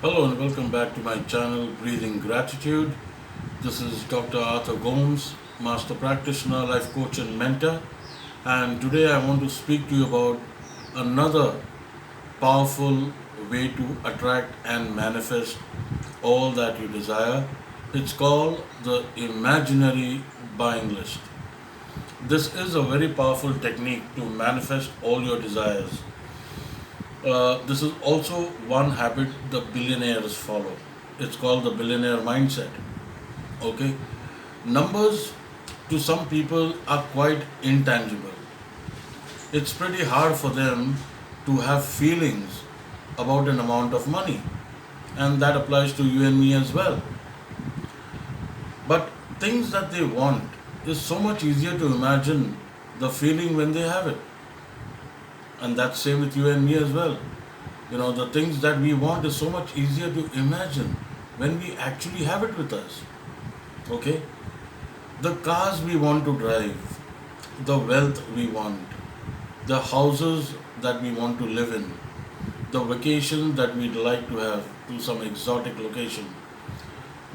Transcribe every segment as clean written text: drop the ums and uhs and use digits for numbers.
Hello and welcome back to my channel Breathing Gratitude. This is Dr. Arthur Gomes, Master Practitioner, Life Coach and Mentor. And today I want to speak to you about another powerful way to attract and manifest all that you desire. It's called the imaginary buying list. This is a very powerful technique to manifest all your desires. This is also one habit the billionaires follow. It's called the billionaire mindset. Okay, numbers to some people are quite intangible. It's pretty hard for them to have feelings about an amount of money, and that applies to you and me as well. But things that they want is so much easier to imagine the feeling when they have it, and that's same with you and me as well. The things that we want is so much easier to imagine when we actually have it with us. Okay, the cars we want to drive, the wealth we want, the houses that we want to live in, the vacation that we'd like to have to some exotic location,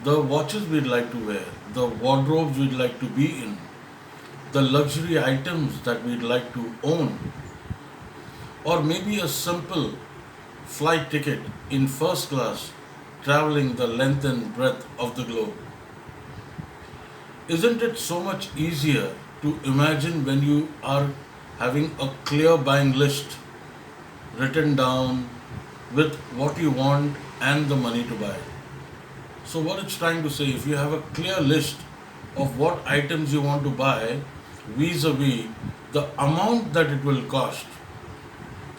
the watches we'd like to wear, the wardrobes we'd like to be in, the luxury items that we'd like to own, or maybe a simple flight ticket in first class traveling the length and breadth of the globe. Isn't it so much easier to imagine when you are having a clear buying list written down with what you want and the money to buy? So, what it's trying to say, if you have a clear list of what items you want to buy vis a vis the amount that it will cost,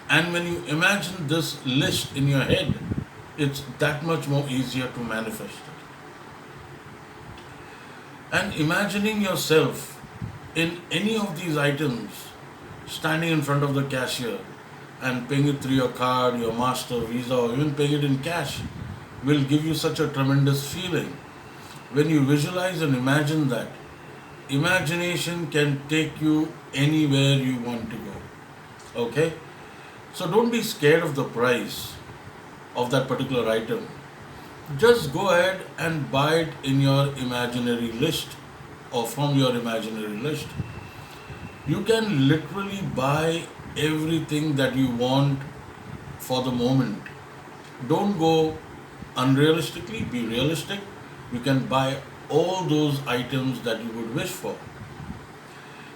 and when you imagine this list in your head, it's that much more easier to manifest it. And imagining yourself in any of these items, standing in front of the cashier and paying it through your card, your Master, Visa, or even paying it in cash will give you such a tremendous feeling. When you visualize and imagine that, imagination can take you anywhere you want to go. Okay? So don't be scared of the price of that particular item. Just go ahead and buy it in your imaginary list or from your imaginary list. You can literally buy everything that you want for the moment. Don't go unrealistically, be realistic. You can buy all those items that you would wish for.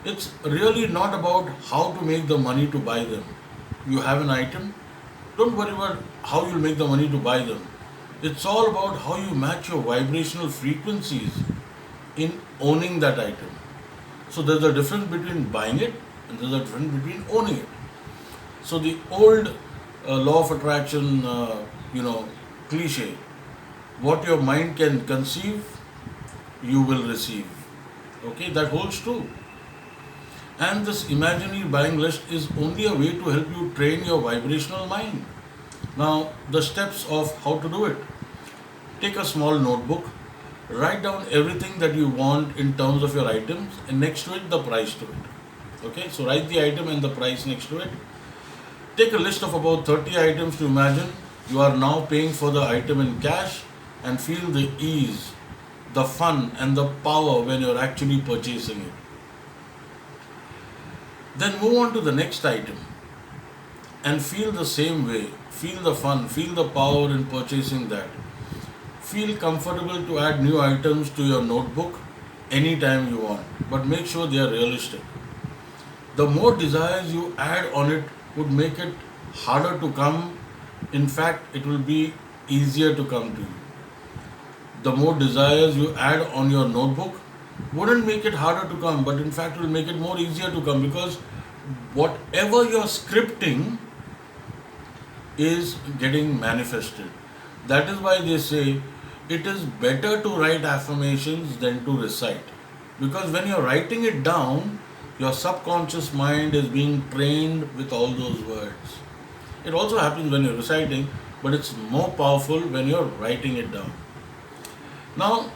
It's really not about how to make the money to buy them. You have an item, don't worry about how you'll make the money to buy them. It's all about how you match your vibrational frequencies in owning that item. So there's a difference between buying it and there's a difference between owning it. So the old law of attraction, cliche, what your mind can conceive, you will receive. Okay, that holds true. And this imaginary buying list is only a way to help you train your vibrational mind. Now, the steps of how to do it. Take a small notebook, write down everything that you want in terms of your items, and next to it, the price to it. Okay, so write the item and the price next to it. Take a list of about 30 items to imagine you are now paying for the item in cash and feel the ease, the fun, and the power when you're actually purchasing it. Then move on to the next item and feel the same way. Feel the fun, feel the power in purchasing that. Feel comfortable to add new items to your notebook anytime you want, but make sure they are realistic. The more desires you add on it would make it harder to come. In fact, it will be easier to come to you. The more desires you add on your notebook wouldn't make it harder to come, but in fact will make it more easier to come, because whatever you're scripting is getting manifested. That is why they say it is better to write affirmations than to recite, because when you're writing it down, your subconscious mind is being trained with all those words. It also happens when you're reciting, but it's more powerful when you're writing it down. Now,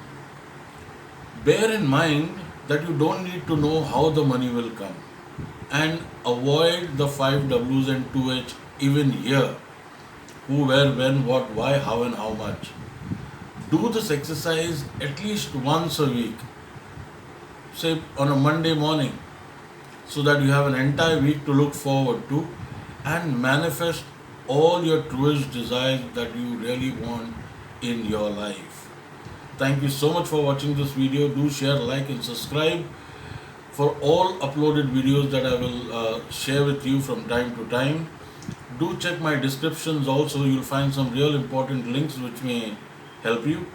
bear in mind that you don't need to know how the money will come, and avoid the 5 W's and 2 H even here. who, where, when, what, why, how, and how much. Do this exercise at least once a week, say on a Monday morning, so that you have an entire week to look forward to and manifest all your truest desires that you really want in your life. Thank you so much for watching this video. Do share, like, and subscribe for all uploaded videos that I will share with you from time to time. Do check my descriptions also. You'll find some real important links which may help you.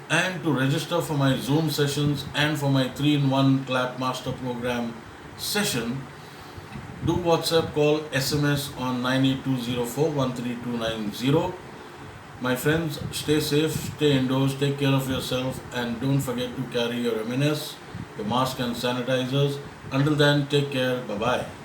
And to register for my Zoom sessions and for my 3-in-1 Clap Master Program session, do WhatsApp, call, SMS on 98204-13290. My friends, stay safe, stay indoors, take care of yourself, and don't forget to carry your MNS, your mask and sanitizers. Until then, take care. Bye-bye.